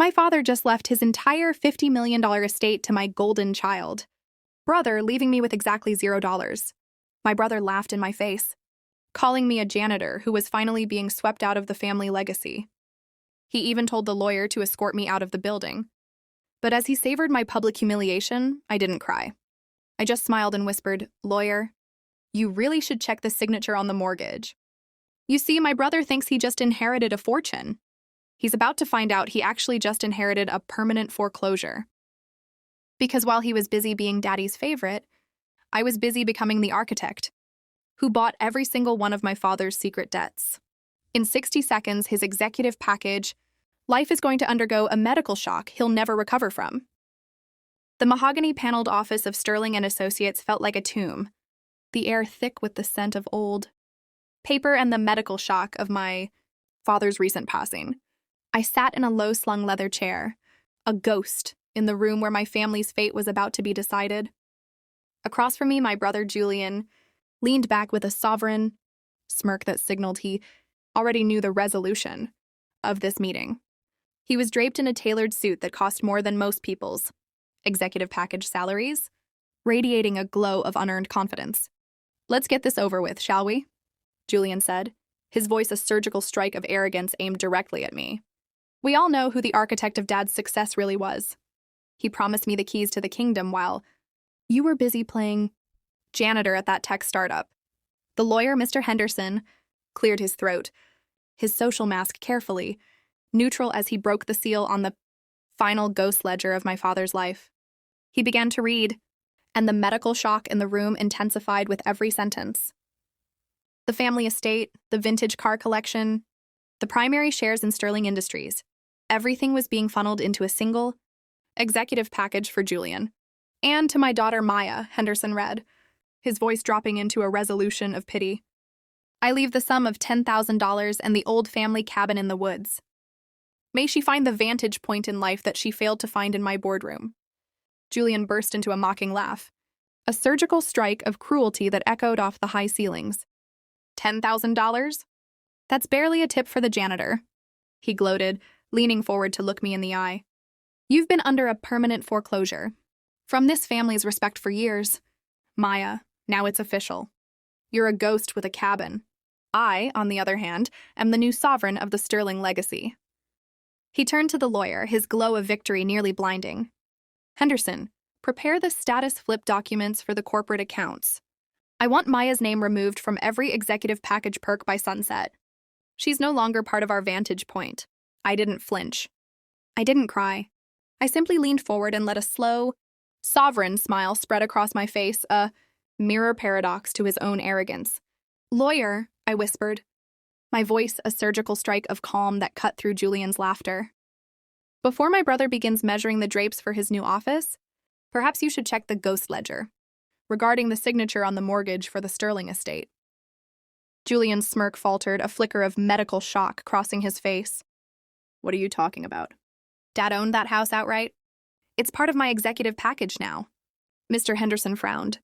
My father just left his entire $50 million estate to my golden child. Brother, leaving me with exactly $0. My brother laughed in my face, calling me a janitor who was finally being swept out of the family legacy. He even told the lawyer to escort me out of the building. But as he savored my public humiliation, I didn't cry. I just smiled and whispered, "Lawyer, you really should check the signature on the mortgage. You see, my brother thinks he just inherited a fortune. He's about to find out he actually just inherited a permanent foreclosure. Because while he was busy being Daddy's favorite, I was busy becoming the architect, who bought every single one of my father's secret debts. In 60 seconds, his executive package, life is going to undergo a medical shock he'll never recover from." The mahogany-paneled office of Sterling and Associates felt like a tomb, the air thick with the scent of old paper and the medical shock of my father's recent passing. I sat in a low-slung leather chair, a ghost in the room where my family's fate was about to be decided. Across from me, my brother Julian leaned back with a sovereign smirk that signaled he already knew the resolution of this meeting. He was draped in a tailored suit that cost more than most people's executive package salaries, radiating a glow of unearned confidence. "Let's get this over with, shall we?" Julian said, his voice a surgical strike of arrogance aimed directly at me. "We all know who the architect of Dad's success really was. He promised me the keys to the kingdom while you were busy playing janitor at that tech startup." The lawyer, Mr. Henderson, cleared his throat, his social mask carefully, neutral as he broke the seal on the final ghost ledger of my father's life. He began to read, and the medical shock in the room intensified with every sentence. The family estate, the vintage car collection, the primary shares in Sterling Industries, everything was being funneled into a single executive package for Julian. "And to my daughter Maya," Henderson read, his voice dropping into a resolution of pity. "I leave the sum of $10,000 and the old family cabin in the woods. May she find the vantage point in life that she failed to find in my boardroom." Julian burst into a mocking laugh, a surgical strike of cruelty that echoed off the high ceilings. $10,000? That's barely a tip for the janitor," he gloated, leaning forward to look me in the eye. "You've been under a permanent foreclosure. From this family's respect for years. Maya, now it's official. You're a ghost with a cabin. I, on the other hand, am the new sovereign of the Sterling legacy." He turned to the lawyer, his glow of victory nearly blinding. "Henderson, prepare the status flip documents for the corporate accounts. I want Maya's name removed from every executive package perk by sunset. She's no longer part of our vantage point." I didn't flinch. I didn't cry. I simply leaned forward and let a slow, sovereign smile spread across my face, a mirror paradox to his own arrogance. "Lawyer," I whispered, my voice a surgical strike of calm that cut through Julian's laughter. "Before my brother begins measuring the drapes for his new office, perhaps you should check the ghost ledger regarding the signature on the mortgage for the Sterling estate." Julian's smirk faltered, a flicker of medical shock crossing his face. "What are you talking about? Dad owned that house outright? It's part of my executive package now." Mr. Henderson frowned,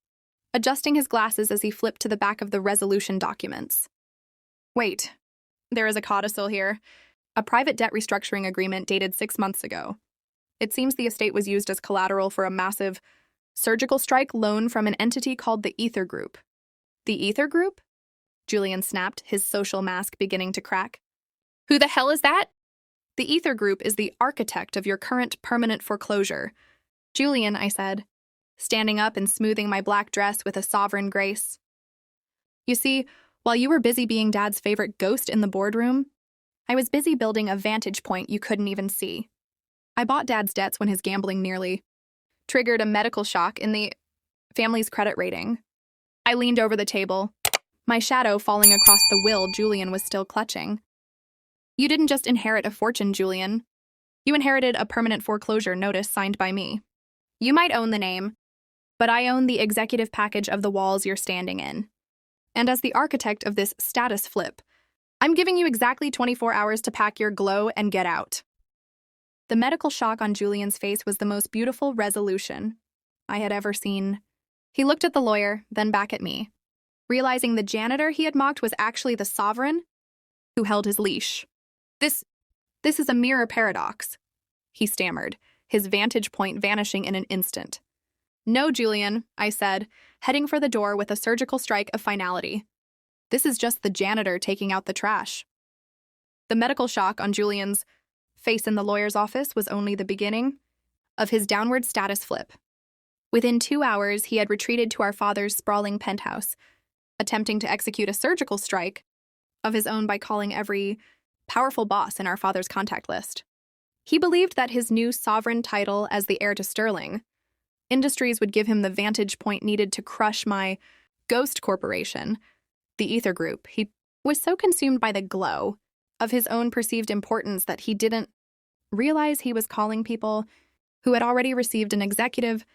adjusting his glasses as he flipped to the back of the resolution documents. "Wait, there is a codicil here. A private debt restructuring agreement dated 6 months ago. It seems the estate was used as collateral for a massive surgical strike loan from an entity called the Ether Group." "The Ether Group?" Julian snapped, his social mask beginning to crack. "Who the hell is that?" "The Ether Group is the architect of your current permanent foreclosure." "Julian," I said, standing up and smoothing my black dress with a sovereign grace. "You see, while you were busy being Dad's favorite ghost in the boardroom, I was busy building a vantage point you couldn't even see. I bought Dad's debts when his gambling nearly triggered a medical shock in the family's credit rating." I leaned over the table, my shadow falling across the will Julian was still clutching. "You didn't just inherit a fortune, Julian. You inherited a permanent foreclosure notice signed by me. You might own the name, but I own the executive package of the walls you're standing in. And as the architect of this status flip, I'm giving you exactly 24 hours to pack your glow and get out." The medical shock on Julian's face was the most beautiful resolution I had ever seen. He looked at the lawyer, then back at me, realizing the janitor he had mocked was actually the sovereign who held his leash. This is a mirror paradox," he stammered, his vantage point vanishing in an instant. No, Julian, I said, heading for the door with a surgical strike of finality. This is just the janitor taking out the trash. The medical shock on Julian's face in the lawyer's office was only the beginning of his downward status flip. Within 2 hours, he had retreated to our father's sprawling penthouse, attempting to execute a surgical strike of his own by calling every powerful boss in our father's contact list. He believed that his new sovereign title as the heir to Sterling Industries would give him the vantage point needed to crush my ghost corporation, the Ether Group. He was so consumed by the glow of his own perceived importance that he didn't realize he was calling people who had already received an executive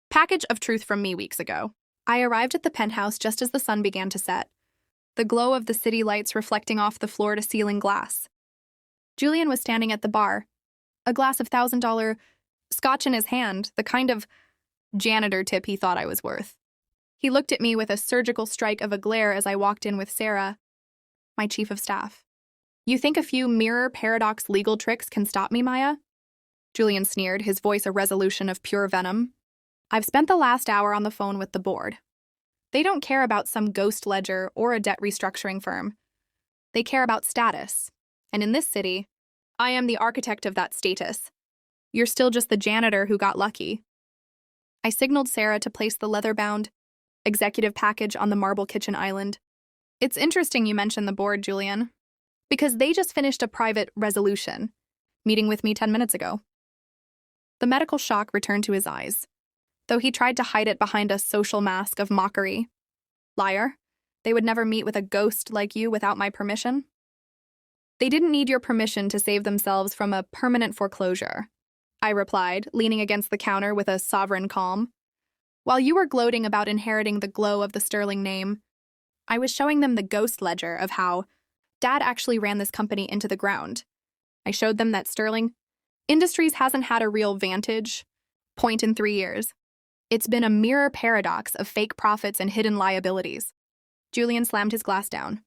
package of truth from me weeks ago. I arrived at the penthouse just as the sun began to set, the glow of the city lights reflecting off the floor-to-ceiling glass. Julian was standing at the bar, a glass of $1,000 scotch in his hand, the kind of janitor tip he thought I was worth. He looked at me with a surgical strike of a glare as I walked in with Sarah, my chief of staff. You think a few mirror paradox legal tricks can stop me, Maya? Julian sneered, his voice a resolution of pure venom. I've spent the last hour on the phone with the board. They don't care about some ghost ledger or a debt restructuring firm. They care about status. And in this city, I am the architect of that status. You're still just the janitor who got lucky. I signaled Sarah to place the leather-bound executive package on the marble kitchen island. It's interesting you mention the board, Julian, because they just finished a private resolution meeting with me 10 minutes ago. The medical shock returned to his eyes, though he tried to hide it behind a social mask of mockery. Liar, they would never meet with a ghost like you without my permission. They didn't need your permission to save themselves from a permanent foreclosure, I replied, leaning against the counter with a sovereign calm. While you were gloating about inheriting the glow of the Sterling name, I was showing them the ghost ledger of how Dad actually ran this company into the ground. I showed them that Sterling Industries hasn't had a real vantage point in 3 years. It's been a mirror paradox of fake profits and hidden liabilities. Julian slammed his glass down,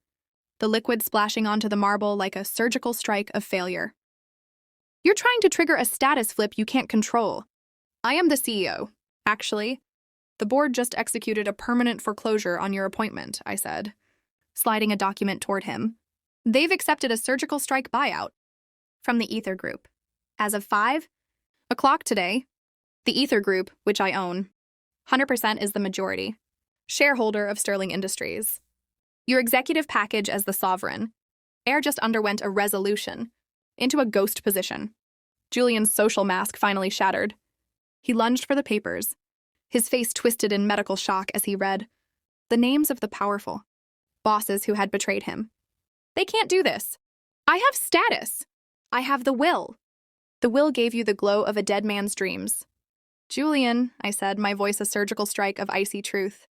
the liquid splashing onto the marble like a surgical strike of failure. You're trying to trigger a status flip you can't control. I am the CEO. Actually, the board just executed a permanent foreclosure on your appointment, I said, sliding a document toward him. They've accepted a surgical strike buyout from the Ether Group. As of 5 o'clock today, the Ether Group, which I own, 100% is the majority shareholder of Sterling Industries. Your executive package as the sovereign heir just underwent a resolution into a ghost position. Julian's social mask finally shattered. He lunged for the papers, his face twisted in medical shock as he read the names of the powerful bosses who had betrayed him. They can't do this. I have status. I have the will. The will gave you the glow of a dead man's dreams. Julian, I said, my voice a surgical strike of icy truth.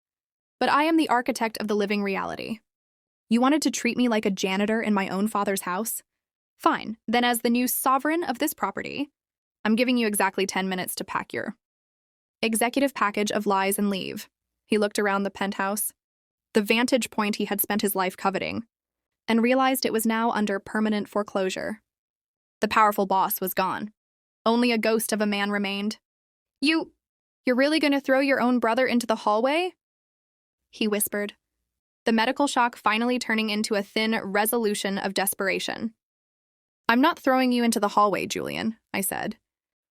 But I am the architect of the living reality. You wanted to treat me like a janitor in my own father's house? Fine, then as the new sovereign of this property, I'm giving you exactly 10 minutes to pack your executive package of lies and leave. He looked around the penthouse, the vantage point he had spent his life coveting, and realized it was now under permanent foreclosure. The powerful boss was gone. Only a ghost of a man remained. You're really going to throw your own brother into the hallway? He whispered, the medical shock finally turning into a thin resolution of desperation. I'm not throwing you into the hallway, Julian, I said,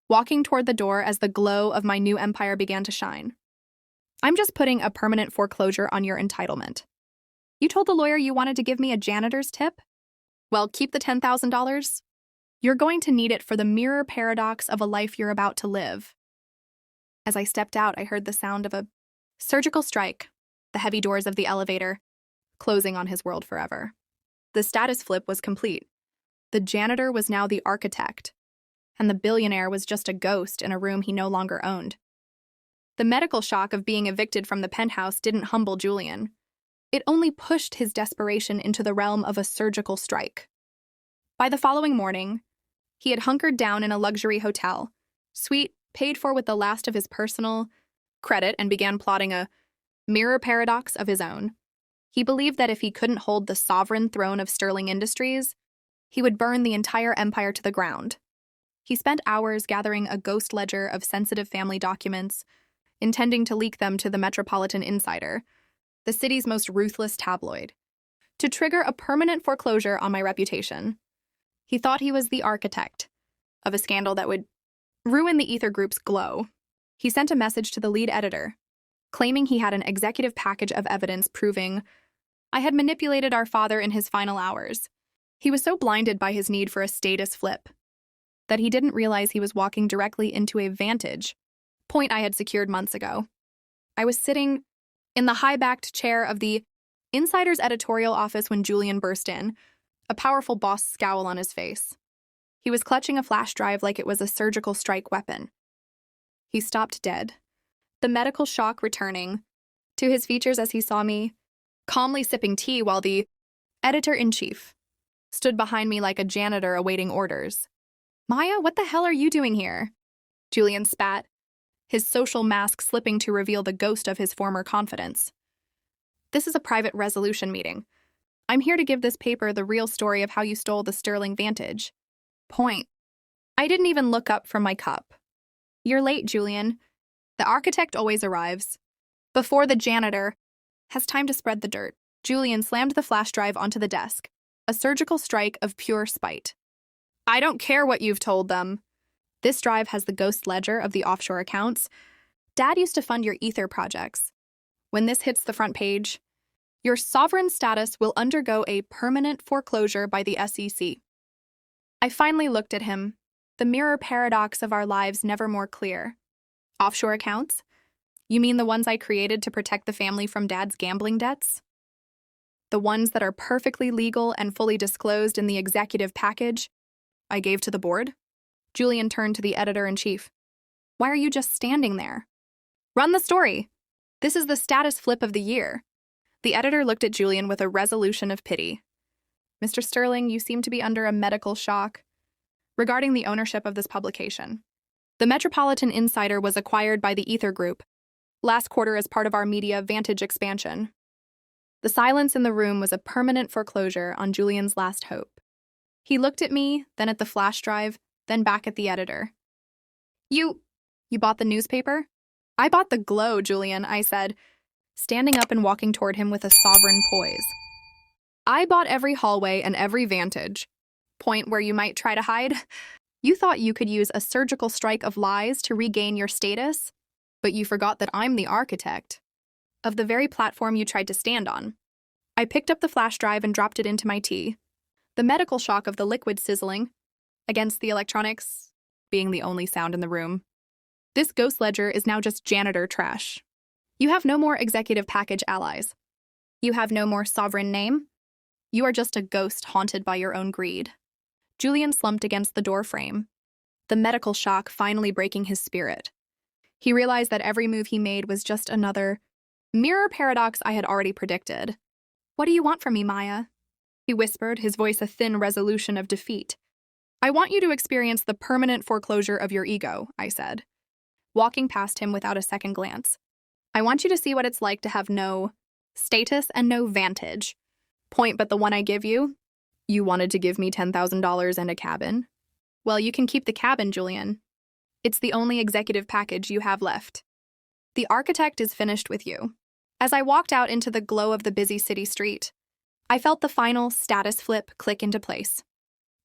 walking toward the door as the glow of my new empire began to shine. I'm just putting a permanent foreclosure on your entitlement. You told the lawyer you wanted to give me a janitor's tip? Well, keep the $10,000. You're going to need it for the mirror paradox of a life you're about to live. As I stepped out, I heard the sound of a surgical strike, the heavy doors of the elevator closing on his world forever. The status flip was complete. The janitor was now the architect, and the billionaire was just a ghost in a room he no longer owned. The medical shock of being evicted from the penthouse didn't humble Julian. It only pushed his desperation into the realm of a surgical strike. By the following morning, he had hunkered down in a luxury hotel, suite paid for with the last of his personal credit, and began plotting a mirror paradox of his own. He believed that if he couldn't hold the sovereign throne of Sterling Industries, he would burn the entire empire to the ground. He spent hours gathering a ghost ledger of sensitive family documents, intending to leak them to the Metropolitan Insider, the city's most ruthless tabloid, to trigger a permanent foreclosure on my reputation. He thought he was the architect of a scandal that would ruin the Ether Group's glow. He sent a message to the lead editor, claiming he had an executive package of evidence proving I had manipulated our father in his final hours. He was so blinded by his need for a status flip that he didn't realize he was walking directly into a vantage point I had secured months ago. I was sitting in the high-backed chair of the Insider's editorial office when Julian burst in, a powerful boss scowl on his face. He was clutching a flash drive like it was a surgical strike weapon. He stopped dead, the medical shock returning to his features as he saw me calmly sipping tea while the editor-in-chief stood behind me like a janitor awaiting orders. "Maya, what the hell are you doing here?" Julian spat, his social mask slipping to reveal the ghost of his former confidence. "This is a private resolution meeting. I'm here to give this paper the real story of how you stole the Sterling Vantage. Point. I didn't even look up from my cup. You're late, Julian. The architect always arrives before the janitor has time to spread the dirt." Julian slammed the flash drive onto the desk, a surgical strike of pure spite. "I don't care what you've told them. This drive has the ghost ledger of the offshore accounts. Dad used to fund your Ether projects. When this hits the front page, your sovereign status will undergo a permanent foreclosure by the SEC. I finally looked at him, the mirror paradox of our lives never more clear. Offshore accounts? You mean the ones I created to protect the family from Dad's gambling debts? The ones that are perfectly legal and fully disclosed in the executive package I gave to the board?" Julian turned to the editor-in-chief. "Why are you just standing there? Run the story. This is the status flip of the year." The editor looked at Julian with a resolution of pity. "Mr. Sterling, you seem to be under a medical shock regarding the ownership of this publication. The Metropolitan Insider was acquired by the Ether Group last quarter as part of our media Vantage expansion." The silence in the room was a permanent foreclosure on Julian's last hope. He looked at me, then at the flash drive, then back at the editor. You bought the newspaper?" "I bought the Glow, Julian," I said, standing up and walking toward him with a sovereign poise. "I bought every hallway and every vantage point where you might try to hide. You thought you could use a surgical strike of lies to regain your status, but you forgot that I'm the architect of the very platform you tried to stand on." I picked up the flash drive and dropped it into my tea, the medical shock of the liquid sizzling against the electronics being the only sound in the room. "This ghost ledger is now just janitor trash. You have no more executive package allies. You have no more sovereign name. You are just a ghost haunted by your own greed." Julian slumped against the door frame, the medical shock finally breaking his spirit. He realized that every move he made was just another mirror paradox I had already predicted. "What do you want from me, Maya?" he whispered, his voice a thin resolution of defeat. "I want you to experience the permanent foreclosure of your ego," I said, walking past him without a second glance. "I want you to see what it's like to have no status and no vantage point but the one I give you. You wanted to give me $10,000 and a cabin? Well, you can keep the cabin, Julian. It's the only executive package you have left. The architect is finished with you." As I walked out into the glow of the busy city street, I felt the final status flip click into place.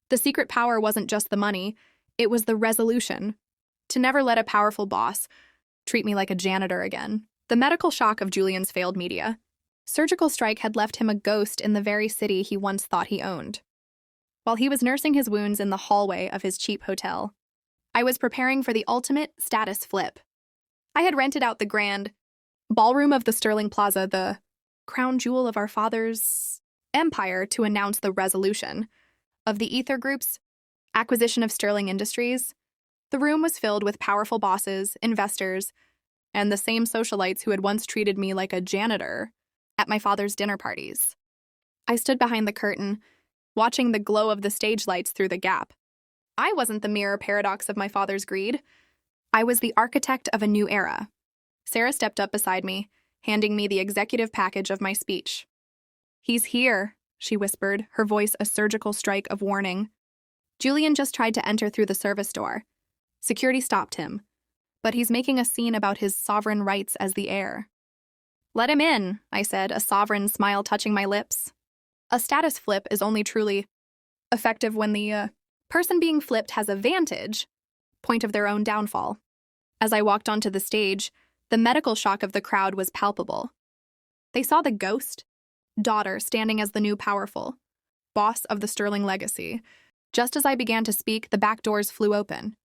The secret power wasn't just the money, it was the resolution to never let a powerful boss treat me like a janitor again. The medical shock of Julian's failed media surgical strike had left him a ghost in the very city he once thought he owned. While he was nursing his wounds in the hallway of his cheap hotel, I was preparing for the ultimate status flip. I had rented out the grand ballroom of the Sterling Plaza, the crown jewel of our father's empire, to announce the resolution of the Ether Group's acquisition of Sterling Industries. The room was filled with powerful bosses, investors, and the same socialites who had once treated me like a janitor at my father's dinner parties. I stood behind the curtain, watching the glow of the stage lights through the gap. I wasn't the mirror paradox of my father's greed. I was the architect of a new era. Sarah stepped up beside me, handing me the executive package of my speech. "He's here," she whispered, her voice a surgical strike of warning. Julian just tried to enter through the service door. Security stopped him, but he's making a scene about his sovereign rights as the heir. Let him in, I said, a sovereign smile touching my lips. A status flip is only truly effective when the person being flipped has a vantage point of their own downfall. As I walked onto the stage, the medical shock of the crowd was palpable. They saw the ghost daughter standing as the new powerful boss of the Sterling legacy. Just as I began to speak, the back doors flew open.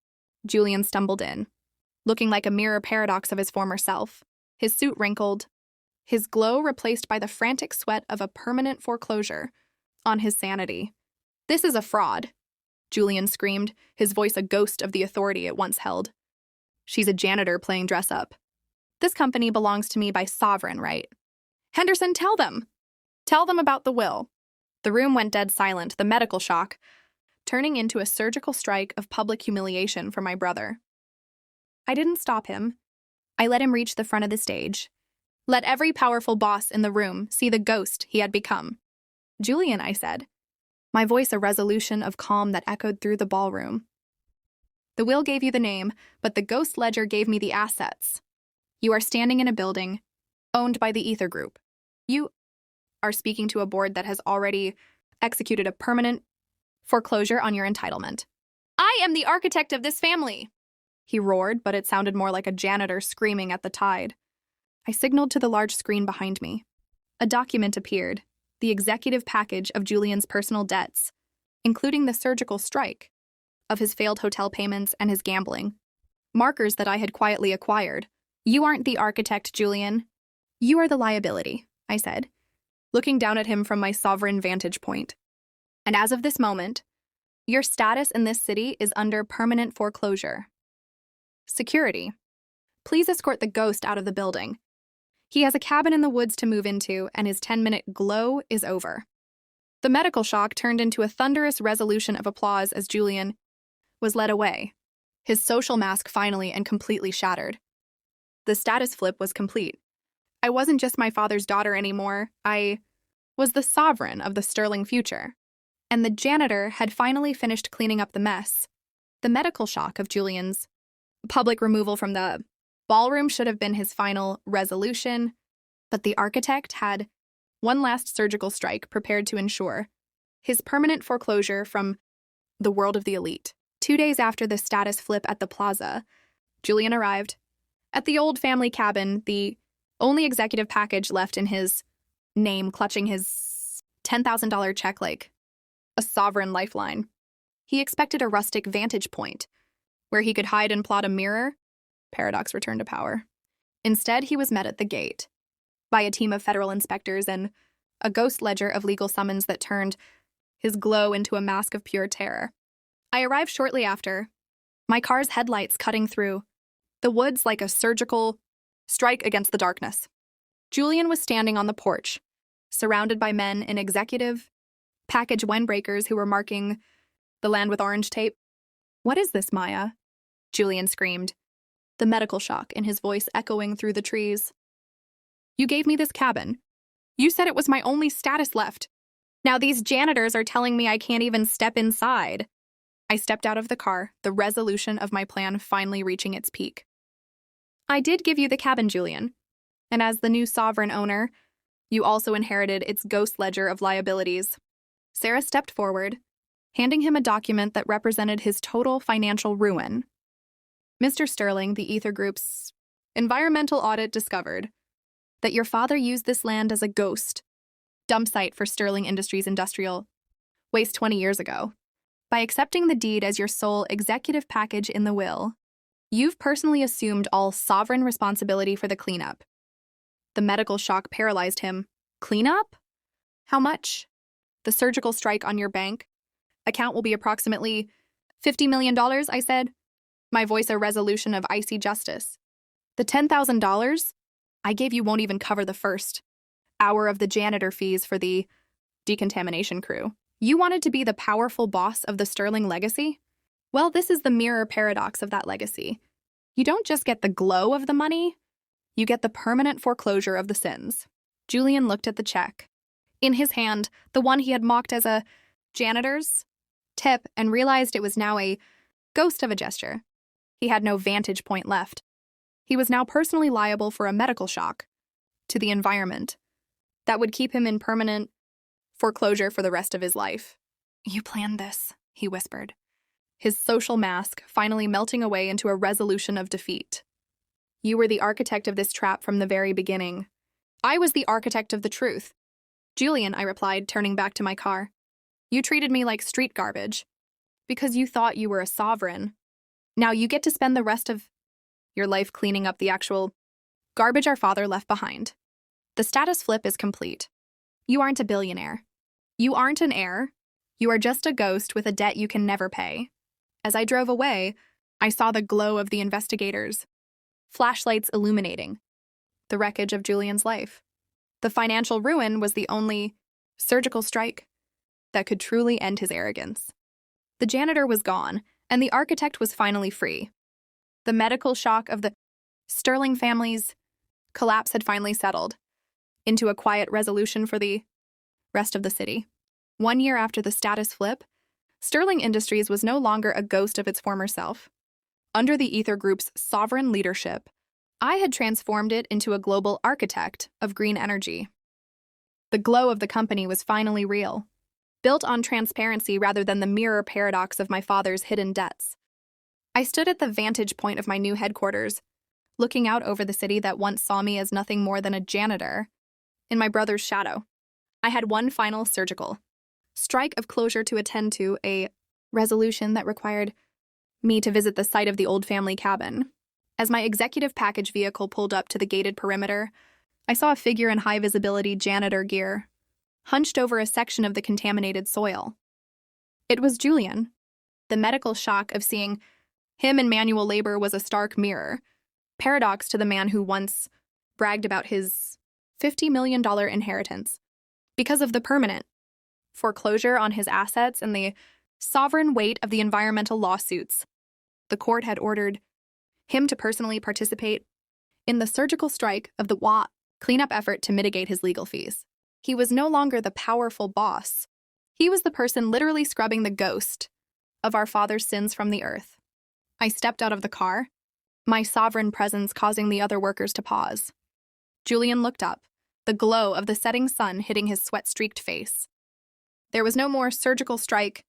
Julian stumbled in, looking like a mirror paradox of his former self, his suit wrinkled, his glow replaced by the frantic sweat of a permanent foreclosure on his sanity. "This is a fraud," Julian screamed, his voice a ghost of the authority it once held. "She's a janitor playing dress-up. This company belongs to me by sovereign right. Henderson, tell them! Tell them about the will." The room went dead silent, the medical shock turning into a surgical strike of public humiliation for my brother. I didn't stop him. I let him reach the front of the stage. Let every powerful boss in the room see the ghost he had become. "Julian," I said, my voice a resolution of calm that echoed through the ballroom. "The will gave you the name, but the ghost ledger gave me the assets. You are standing in a building owned by the Ether Group. You are speaking to a board that has already executed a permanent foreclosure on your entitlement. I am the architect of this family," he roared, but it sounded more like a janitor screaming at the tide. I signaled to the large screen behind me. A document appeared, the executive package of Julian's personal debts, including the surgical strike of his failed hotel payments and his gambling. Markers that I had quietly acquired. "You aren't the architect, Julian. You are the liability," I said, looking down at him from my sovereign vantage point. "And as of this moment, your status in this city is under permanent foreclosure. Security, please escort the ghost out of the building. He has a cabin in the woods to move into, and his 10-minute glow is over." The medical shock turned into a thunderous resolution of applause as Julian was led away, his social mask finally and completely shattered. The status flip was complete. I wasn't just my father's daughter anymore. I was the sovereign of the Sterling future. And the janitor had finally finished cleaning up the mess. The medical shock of Julian's public removal from the ballroom should have been his final resolution, but the architect had one last surgical strike prepared to ensure his permanent foreclosure from the world of the elite. 2 days after the status flip at the plaza, Julian arrived. At the old family cabin, the only executive package left in his name clutching his $10,000 check like a sovereign lifeline. He expected a rustic vantage point, where he could hide and plot a mirror. Paradox returned to power. Instead, he was met at the gate by a team of federal inspectors and a ghost ledger of legal summons that turned his glow into a mask of pure terror. I arrived shortly after, my car's headlights cutting through the woods like a surgical strike against the darkness. Julian was standing on the porch, surrounded by men in executive package windbreakers who were marking the land with orange tape. "What is this, Maya?" Julian screamed, the medical shock in his voice echoing through the trees. "You gave me this cabin. You said it was my only status left. Now these janitors are telling me I can't even step inside." I stepped out of the car, the resolution of my plan finally reaching its peak. "I did give you the cabin, Julian. And as the new sovereign owner, you also inherited its ghost ledger of liabilities." Sarah stepped forward, handing him a document that represented his total financial ruin. "Mr. Sterling, the Ether Group's environmental audit discovered that your father used this land as a ghost dump site for Sterling Industries industrial waste 20 years ago. By accepting the deed as your sole executive package in the will, you've personally assumed all sovereign responsibility for the cleanup." The medical shock paralyzed him. "Cleanup? How much?" "The surgical strike on your bank account will be approximately $50 million, I said, my voice a resolution of icy justice. "The $10,000 I gave you won't even cover the first hour of the janitor fees for the decontamination crew. You wanted to be the powerful boss of the Sterling legacy? Well, this is the mirror paradox of that legacy. You don't just get the glow of the money, you get the permanent foreclosure of the sins." Julian looked at the check. In his hand, the one he had mocked as a janitor's tip and realized it was now a ghost of a gesture. He had no vantage point left. He was now personally liable for a medical shock to the environment that would keep him in permanent foreclosure for the rest of his life. "You planned this," he whispered, his social mask finally melting away into a resolution of defeat. "You were the architect of this trap from the very beginning." "I was the architect of the truth." "Julian," I replied, turning back to my car. "You treated me like street garbage because you thought you were a sovereign. Now you get to spend the rest of your life cleaning up the actual garbage our father left behind. The status flip is complete. You aren't a billionaire. You aren't an heir. You are just a ghost with a debt you can never pay." As I drove away, I saw the glow of the investigators, flashlights illuminating the wreckage of Julian's life. The financial ruin was the only surgical strike that could truly end his arrogance. The janitor was gone, and the architect was finally free. The medical shock of the Sterling family's collapse had finally settled into a quiet resolution for the rest of the city. 1 year after the status flip, Sterling Industries was no longer a ghost of its former self. Under the Ether Group's sovereign leadership, I had transformed it into a global architect of green energy. The glow of the company was finally real, built on transparency rather than the mirror paradox of my father's hidden debts. I stood at the vantage point of my new headquarters, looking out over the city that once saw me as nothing more than a janitor in my brother's shadow. I had one final surgical strike of closure to attend to, a resolution that required me to visit the site of the old family cabin. As my executive package vehicle pulled up to the gated perimeter, I saw a figure in high-visibility janitor gear, hunched over a section of the contaminated soil. It was Julian. The medical shock of seeing him in manual labor was a stark mirror, paradox to the man who once bragged about his $50 million inheritance. Because of the permanent foreclosure on his assets and the sovereign weight of the environmental lawsuits, the court had ordered him to personally participate in the surgical strike of the cleanup effort to mitigate his legal fees. He was no longer the powerful boss. He was the person literally scrubbing the ghost of our father's sins from the earth. I stepped out of the car, my sovereign presence causing the other workers to pause. Julian looked up, the glow of the setting sun hitting his sweat-streaked face. There was no more surgical strike,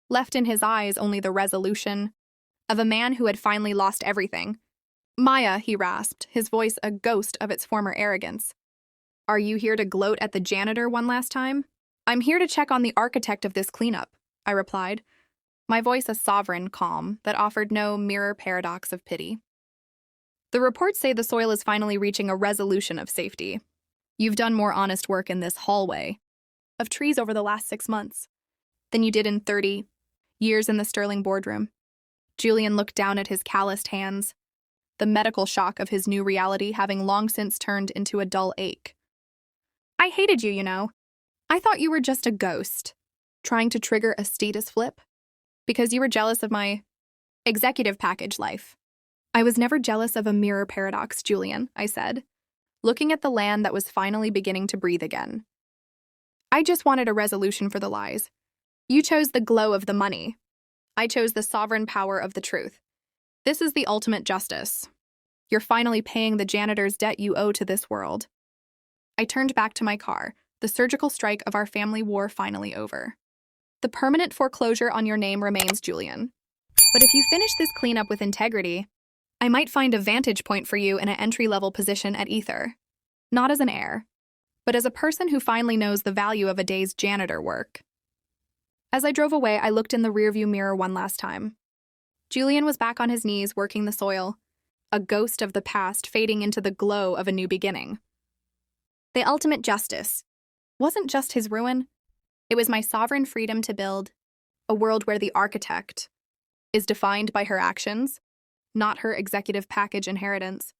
left in his eyes only the resolution of a man who had finally lost everything. "Maya," he rasped, his voice a ghost of its former arrogance. "Are you here to gloat at the janitor one last time?" "I'm here to check on the architect of this cleanup," I replied, my voice a sovereign calm that offered no mirror paradox of pity. "The reports say the soil is finally reaching a resolution of safety. You've done more honest work in this hallway of trees over the last 6 months than you did in 30 years in the Sterling boardroom." Julian looked down at his calloused hands, the medical shock of his new reality having long since turned into a dull ache. "I hated you, you know. I thought you were just a ghost, trying to trigger a status flip, because you were jealous of my executive package life." "I was never jealous of a mirror paradox, Julian," I said, looking at the land that was finally beginning to breathe again. "I just wanted a resolution for the lies. You chose the glow of the money. I chose the sovereign power of the truth. This is the ultimate justice. You're finally paying the janitor's debt you owe to this world." I turned back to my car, the surgical strike of our family war finally over. "The permanent foreclosure on your name remains, Julian. But if you finish this cleanup with integrity, I might find a vantage point for you in an entry-level position at Ether. Not as an heir, but as a person who finally knows the value of a day's janitor work." As I drove away, I looked in the rearview mirror one last time. Julian was back on his knees working the soil, a ghost of the past fading into the glow of a new beginning. The ultimate justice wasn't just his ruin, it was my sovereign freedom to build a world where the architect is defined by her actions, not her executive package inheritance.